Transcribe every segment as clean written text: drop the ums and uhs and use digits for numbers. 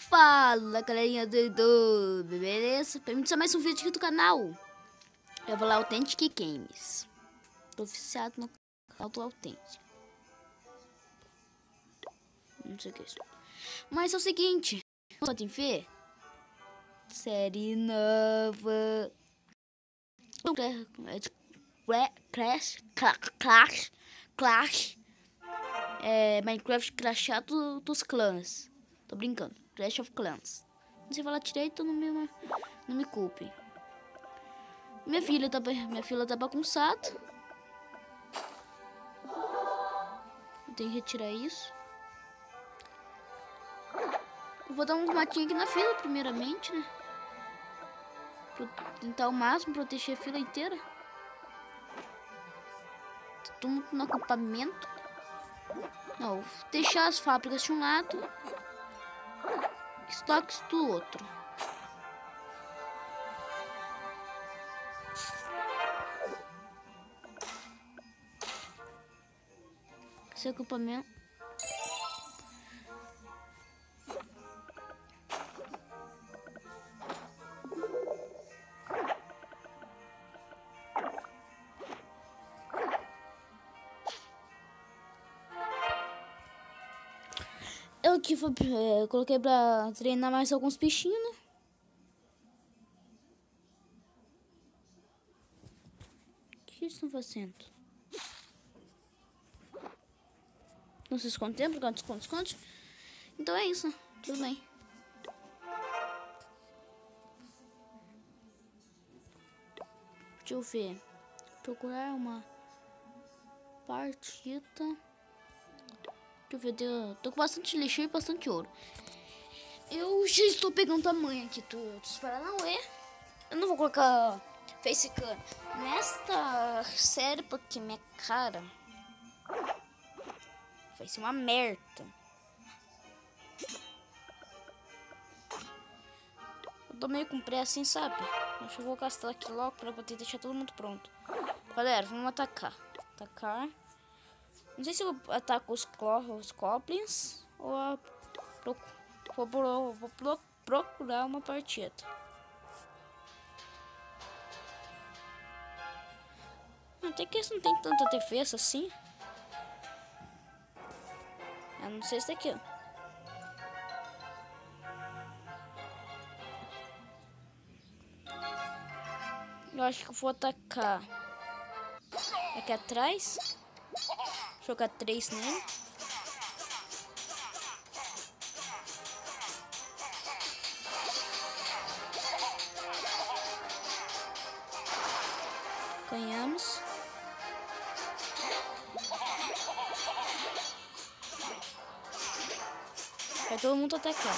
Fala, galerinha do YouTube, beleza? Permite mais um vídeo aqui do canal. Eu vou lá, Authentic Games. Tô oficiado no canal do Authentic. Não sei o que é isso. Mas é o seguinte, podem ver? Série nova. Clash. Minecraft crashado dos clãs. Tô brincando. Clash of Clans. Não sei falar direito, não me culpem. Minha filha tá bagunçada. Eu tenho que retirar isso. Eu vou dar um matinho aqui na fila, primeiramente, né? Pra tentar ao máximo proteger a fila inteira. Tô muito no acampamento. Não, vou deixar as fábricas de um lado. Estoques do outro. Esse acampamento. Eu que coloquei pra treinar mais alguns bichinhos, né? O que eles estão fazendo? Não se esconde tempo, esconde. Então é isso, tudo bem. Deixa eu ver. Procurar uma partida. Deixa eu ver, tô com bastante lixo e bastante ouro. Eu já estou pegando tamanho aqui dos Paranauê. Eu não vou colocar facecam nesta série porque minha cara vai ser uma merda. Eu tô meio com pressa assim, sabe? Acho que eu vou gastar aqui logo pra poder deixar todo mundo pronto. Galera, vamos atacar. Não sei se eu ataco os goblins ou vou procurar uma partida. Até que isso não tem tanta defesa assim. Eu não sei se daqui, ó. Eu acho que eu vou atacar aqui atrás. Jogar 3 nele. Ganhamos. Vai todo mundo atacar.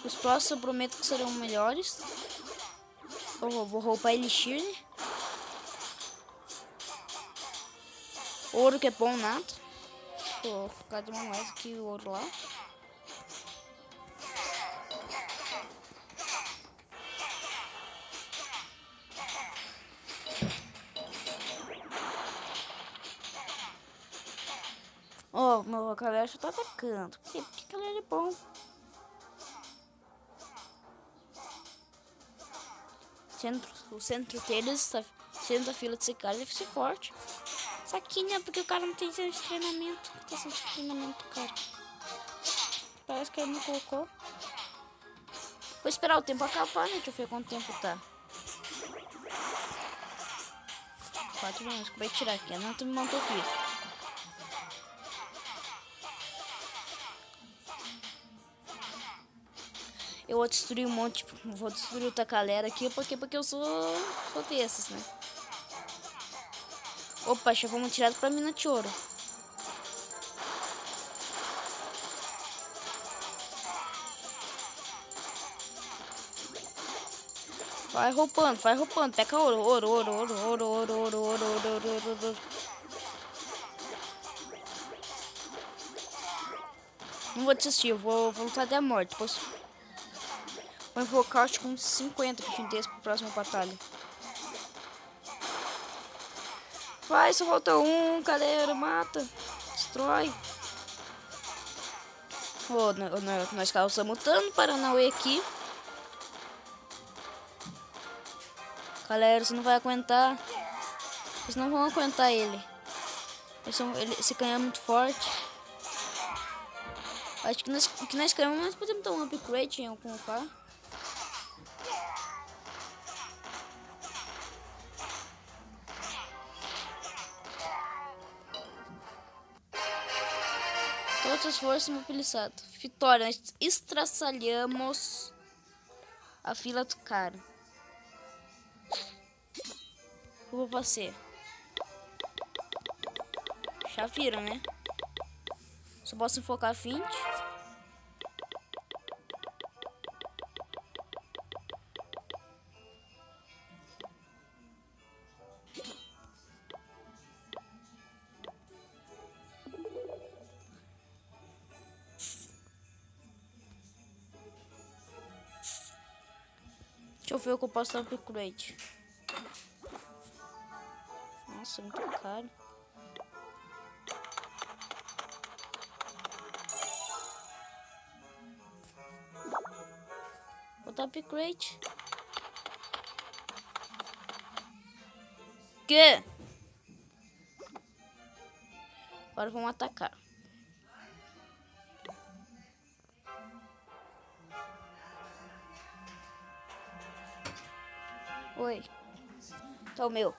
Os próximos eu prometo que serão melhores. Eu vou roubar Elixir, né? Ouro que é bom nada. Vou colocar de uma mais aqui o ouro lá. Ó, meu galera já tá atacando. Por que galera é bom? O centro deles está sendo da fila desse cara, deve ser forte. Só que, né, porque o cara não tem centro de treinamento. Não tem centro de treinamento, cara. Parece que ele não colocou. Vou esperar o tempo acabar, né? Deixa eu ver quanto tempo tá. 4 minutos. Como é que tirar aqui? Não, tu me montou filho. Eu vou destruir um monte, vou destruir o galera aqui, porque eu sou desses, né? Opa, já vamos tirar pra mina de ouro. Vai roubando, pega ouro. Não vou desistir, eu vou lutar até a morte. Vou invocar, acho que uns 50 bichinhos desses pra próxima batalha. Vai, só falta um, galera, mata, destrói. Oh, nós causamos tanto Paranauê aqui. Galera, você não vai aguentar. Vocês não vão aguentar ele. Esse canhão é muito forte. Acho que nós canhões nós podemos dar um upgrade em algum lugar. Todas as forças mobilizadas. Vitória, nós estraçalhamos a fila do cara. Eu vou fazer. Já viram, né? Só posso enfocar 20. Deixa eu ver o que eu posso dar upgrade. Nossa, muito caro. Vou dar upgrade. Que? Agora vamos atacar. Oi. Então, meu.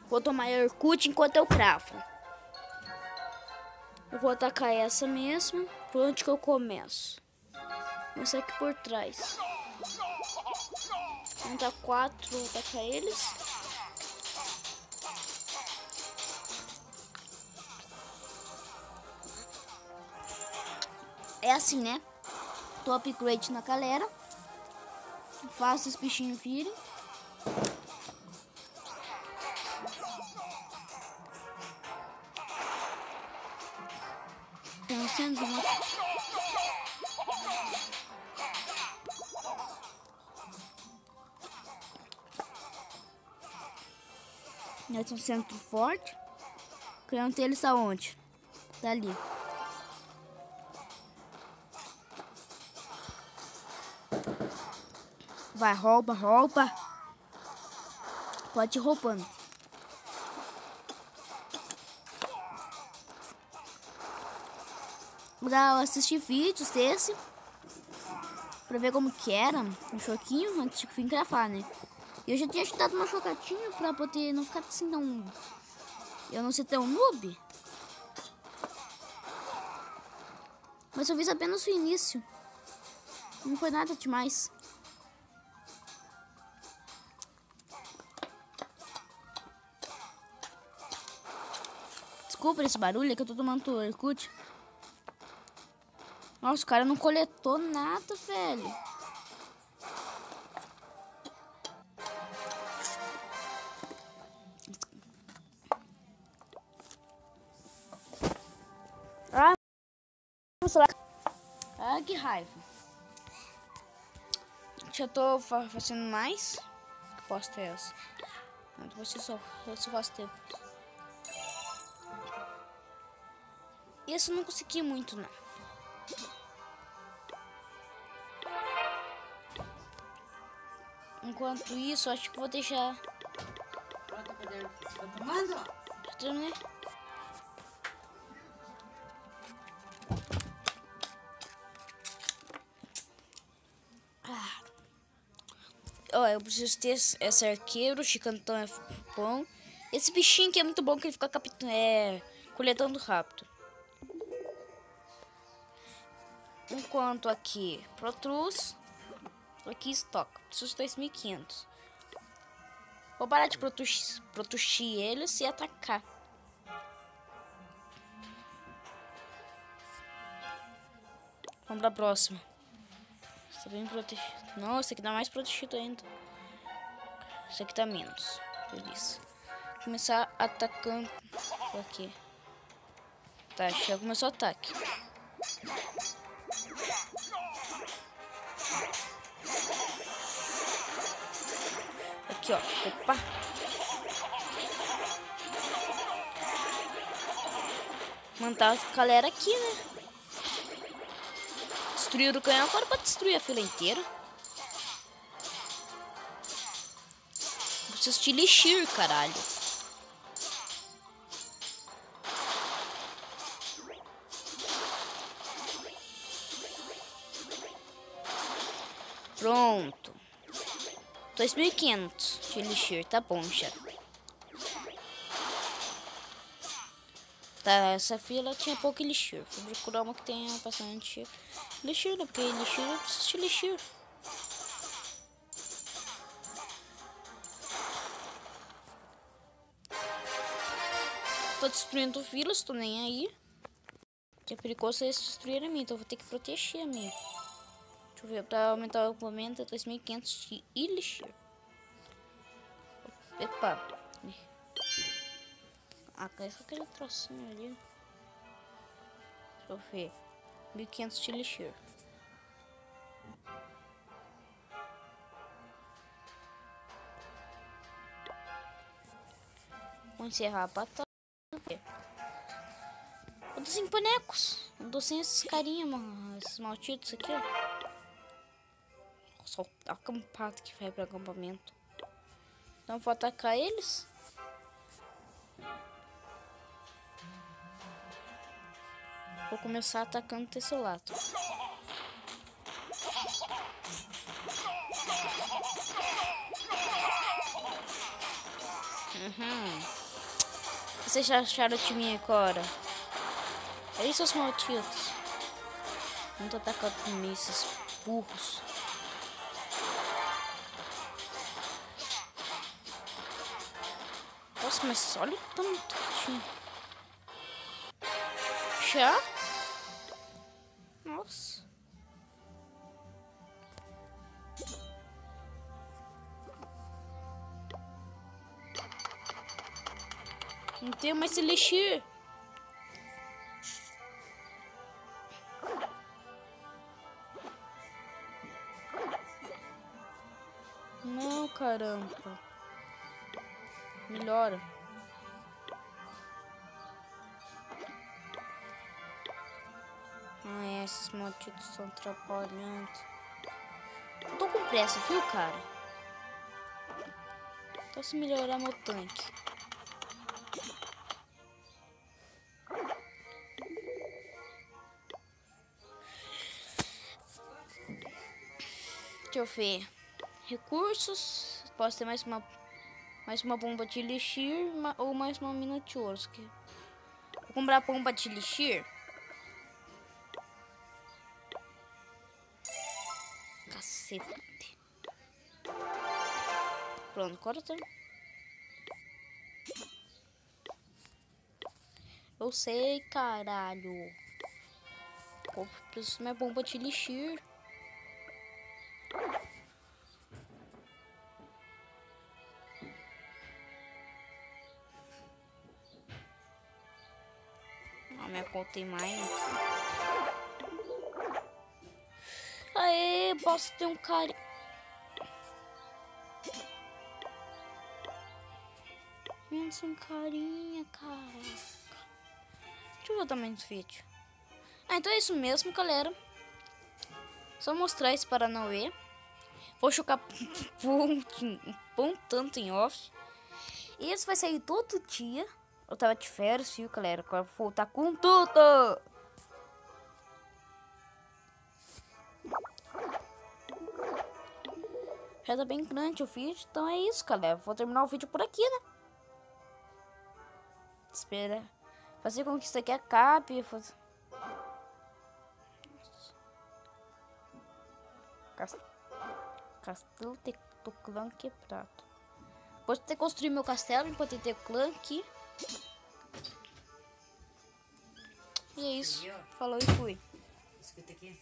Vou tomar Irkut enquanto eu cravo. Eu vou atacar essa mesmo. Por onde que eu começo? Começar aqui por trás. Vou dar 4, vou atacar eles. É assim, né? Tô upgrade na galera. Faço os bichinhos virem. Pensando uma... Nós um centro forte. Criando eles aonde? Dali. Vai, rouba, rouba. Pode ir roubando. Pra assistir vídeos desse. Pra ver como que era um choquinho antes de vir gravar, né? Eu já tinha dado uma chocatinha pra poder não ficar assim tão... Eu não ser tão noob. Mas eu fiz apenas o início. Não foi nada demais. Desculpa esse barulho, é que eu tô tomando Irkut. Nossa, o cara não coletou nada, velho. Ah, que raiva. Já tô fazendo mais. Posso ter essa. Não, você só faz tempo. Esse eu não consegui muito, não. Enquanto isso, acho que vou deixar. Tá tomando? Já terminei. Eu preciso ter esse arqueiro, chicantão é bom. Esse bichinho que é muito bom, que ele fica coletando rápido. Enquanto aqui, Protrus, aqui estoque, preciso de 2.500. Vou parar de protuxir eles e atacar. Vamos pra próxima. Está bem protegido. Não, esse aqui tá mais protegido ainda. Esse aqui tá menos. Beleza. Vou começar atacando aqui. Tá, já começou o ataque. Aqui, ó. Opa. Manter a galera aqui, né? Destruir o canhão agora pra destruir a fila inteira. Preciso de Elixir, caralho. Pronto. 2.500 de Elixir, tá bom já. Tá, essa fila tinha pouco Elixir. Vou procurar uma que tenha bastante Elixir, né? Porque Elixir eu preciso de Elixir. Tô destruindo filas, tô nem aí. Que é perigoso eles destruírem a minha, então eu vou ter que proteger a minha. Deixa eu ver, pra aumentar o equipamento é 2.500 de Elixir. Epa. Ah, é só aquele trocinho ali. Deixa eu ver. 1.500 de Elixir. Vou encerrar a batalha. Eu tô sem bonecos. Eu tô sem esses carinha, mano. Esses malditos aqui, ó. Só acampado que vai pro acampamento. Então vou atacar eles. Vou começar atacando o Tessolato. Vocês já acharam de mim agora? É isso, seus malditos. Não tô atacando esses burros. Nossa, mas olha o tanto que tinha. Já? Nossa. Não tenho mais Elixir. Não, caramba. Melhora. Ah, esses malditos estão atrapalhando. Eu tô com pressa, viu, cara? Então se melhorar meu tanque. Deixa eu ver. Recursos. Posso ter mais uma bomba de Elixir ou mais uma mina de ouro. Vou comprar a bomba de Elixir. Cacete. Pronto, agora tá. Eu sei, caralho. Eu preciso de minha bomba de Elixir. Ah, minha conta tem mais. Aê, posso ter um cara. Menos um carinha, cara. Deixa eu ver o tamanho do vídeo. Ah, então é isso mesmo, galera. Só mostrar esse Paranauê. Vou chocar um tanto em off. E esse vai sair todo dia. Eu tava de férias, viu, galera? Agora vou voltar com tudo. Já tá bem grande o vídeo. Então é isso, galera. Vou terminar o vídeo por aqui, né? Espera. Fazer com que isso aqui acabe. Castelo do clã quebrado. Vou ter que construir meu castelo pra ter clã aqui. E é isso. Falou e fui. Escuta aqui.